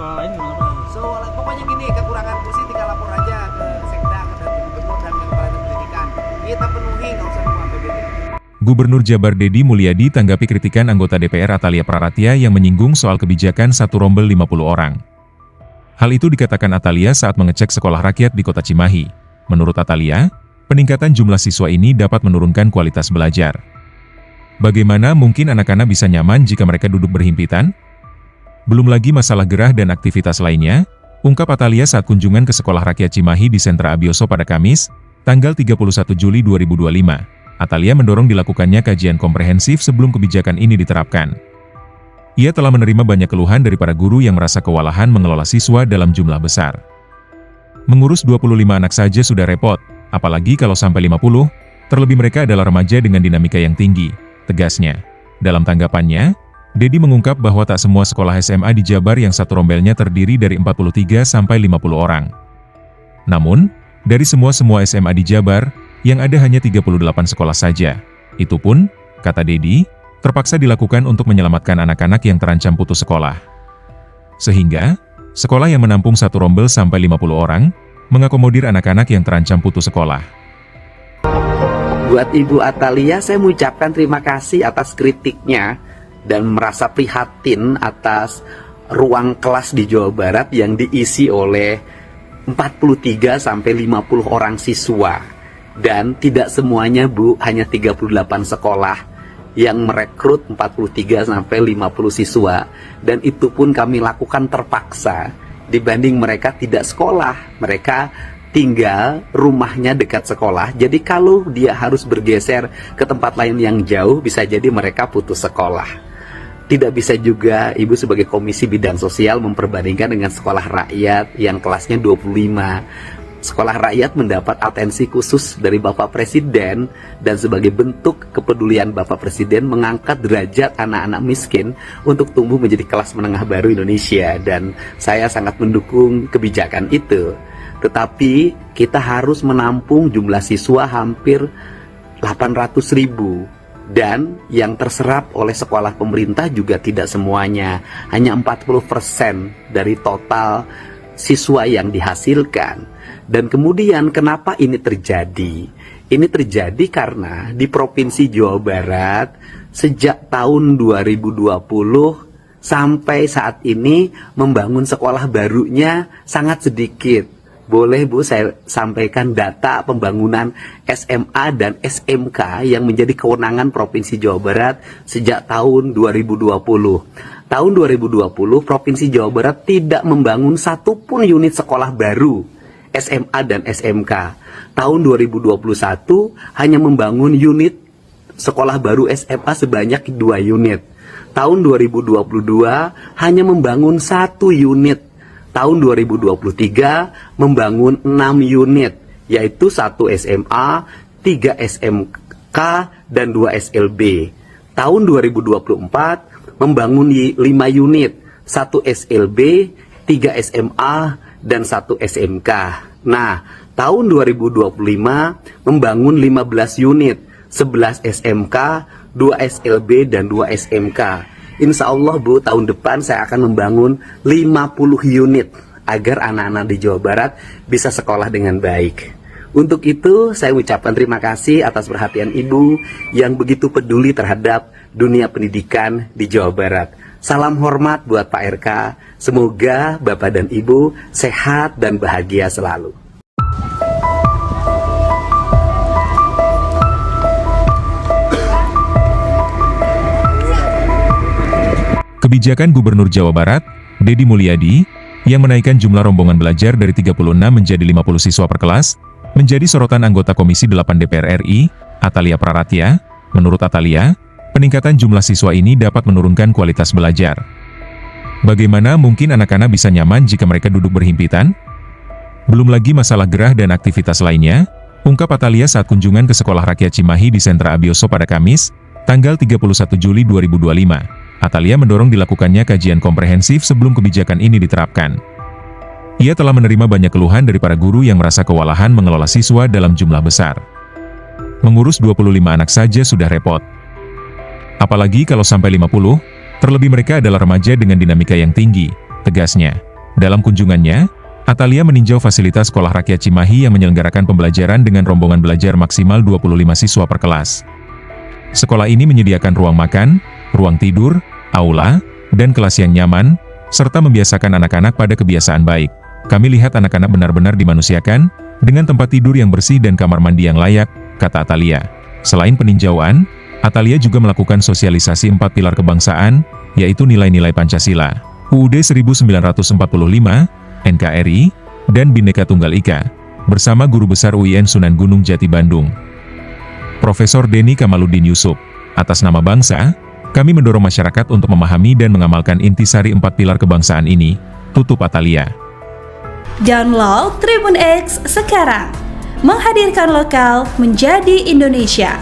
sekolah lain gimana Pak? Pokoknya gini, kekurangan kursi tinggal lapor aja ke Sekda, ke Gubernur dan ke Kepala Pendidikan. Kita penuhi, nggak usah nunggu APBD. Gubernur Jabar Dedi Mulyadi tanggapi kritikan anggota DPR Atalia Praratia yang menyinggung soal kebijakan satu rombel 50 orang. Hal itu dikatakan Atalia saat mengecek sekolah rakyat di Kota Cimahi. Menurut Atalia, peningkatan jumlah siswa ini dapat menurunkan kualitas belajar. Bagaimana mungkin anak-anak bisa nyaman jika mereka duduk berhimpitan? Belum lagi masalah gerah dan aktivitas lainnya, ungkap Atalia saat kunjungan ke Sekolah Rakyat Cimahi di Sentra Abioso pada Kamis, tanggal 31 Juli 2025. Atalia mendorong dilakukannya kajian komprehensif sebelum kebijakan ini diterapkan. Ia telah menerima banyak keluhan dari para guru yang merasa kewalahan mengelola siswa dalam jumlah besar. Mengurus 25 anak saja sudah repot, apalagi kalau sampai 50, terlebih mereka adalah remaja dengan dinamika yang tinggi, tegasnya. Dalam tanggapannya, Dedi mengungkap bahwa tak semua sekolah SMA di Jabar yang satu rombelnya terdiri dari 43 sampai 50 orang. Namun, dari semua SMA di Jabar, yang ada hanya 38 sekolah saja. Itu pun, kata Dedi, terpaksa dilakukan untuk menyelamatkan anak-anak yang terancam putus sekolah. Sehingga, sekolah yang menampung satu rombel sampai 50 orang, mengakomodir anak-anak yang terancam putus sekolah. Buat Ibu Atalia, saya mengucapkan terima kasih atas kritiknya dan merasa prihatin atas ruang kelas di Jawa Barat yang diisi oleh 43 sampai 50 orang siswa. Dan tidak semuanya Bu, hanya 38 sekolah yang merekrut 43 sampai 50 siswa. Dan itu pun kami lakukan terpaksa dibanding mereka tidak sekolah. Mereka tinggal rumahnya dekat sekolah. Jadi kalau dia harus bergeser ke tempat lain yang jauh, bisa jadi mereka putus sekolah. Tidak bisa juga Ibu sebagai Komisi Bidang Sosial memperbandingkan dengan sekolah rakyat yang kelasnya 25. Sekolah rakyat mendapat atensi khusus dari Bapak Presiden dan sebagai bentuk kepedulian Bapak Presiden mengangkat derajat anak-anak miskin untuk tumbuh menjadi kelas menengah baru Indonesia, dan saya sangat mendukung kebijakan itu. Tetapi kita harus menampung jumlah siswa hampir 800.000 dan yang terserap oleh sekolah pemerintah juga tidak semuanya, hanya 40% dari total siswa yang dihasilkan. Dan kemudian kenapa ini terjadi? Ini terjadi karena di Provinsi Jawa Barat sejak tahun 2020 sampai saat ini membangun sekolah barunya sangat sedikit. Boleh Bu saya sampaikan data pembangunan SMA dan SMK yang menjadi kewenangan Provinsi Jawa Barat sejak tahun 2020. Tahun 2020 Provinsi Jawa Barat tidak membangun satupun unit sekolah baru SMA dan SMK. Tahun 2021 hanya membangun unit sekolah baru SMA sebanyak 2 unit. Tahun 2022 hanya membangun 1 unit. Tahun 2023 membangun 6 unit, yaitu 1 SMA, 3 SMK, dan 2 SLB. Tahun 2024 membangun 5 unit, 1 SLB, 3 SMA, dan 1 SMK. Nah, tahun 2025 membangun 15 unit, 11 SMK, 2 SLB, dan 2 SMK. Insya Allah Bu, tahun depan saya akan membangun 50 unit agar anak-anak di Jawa Barat bisa sekolah dengan baik. Untuk itu, saya ucapkan terima kasih atas perhatian Ibu yang begitu peduli terhadap dunia pendidikan di Jawa Barat. Salam hormat buat Pak RK, semoga Bapak dan Ibu sehat dan bahagia selalu. Kebijakan Gubernur Jawa Barat, Dedi Mulyadi, yang menaikkan jumlah rombongan belajar dari 36 menjadi 50 siswa per kelas, menjadi sorotan anggota Komisi 8 DPR RI, Atalia Praratia. Menurut Atalia, peningkatan jumlah siswa ini dapat menurunkan kualitas belajar. Bagaimana mungkin anak-anak bisa nyaman jika mereka duduk berhimpitan? Belum lagi masalah gerah dan aktivitas lainnya, ungkap Atalia saat kunjungan ke Sekolah Rakyat Cimahi di Sentra Abioso pada Kamis, tanggal 31 Juli 2025. Atalia mendorong dilakukannya kajian komprehensif sebelum kebijakan ini diterapkan. Ia telah menerima banyak keluhan dari para guru yang merasa kewalahan mengelola siswa dalam jumlah besar. Mengurus 25 anak saja sudah repot. Apalagi kalau sampai 50, terlebih mereka adalah remaja dengan dinamika yang tinggi, tegasnya. Dalam kunjungannya, Atalia meninjau fasilitas Sekolah Rakyat Cimahi yang menyelenggarakan pembelajaran dengan rombongan belajar maksimal 25 siswa per kelas. Sekolah ini menyediakan ruang makan, ruang tidur, aula, dan kelas yang nyaman, serta membiasakan anak-anak pada kebiasaan baik. Kami lihat anak-anak benar-benar dimanusiakan, dengan tempat tidur yang bersih dan kamar mandi yang layak, kata Atalia. Selain peninjauan, Atalia juga melakukan sosialisasi 4 pilar kebangsaan, yaitu nilai-nilai Pancasila, UUD 1945, NKRI, dan Bhinneka Tunggal Ika, bersama Guru Besar UIN Sunan Gunung Jati Bandung, Profesor Denny Kamaluddin Yusuf. Atas nama bangsa, kami mendorong masyarakat untuk memahami dan mengamalkan intisari 4 pilar kebangsaan ini, tutup Atalia. Download Tribun X sekarang, menghadirkan lokal menjadi Indonesia.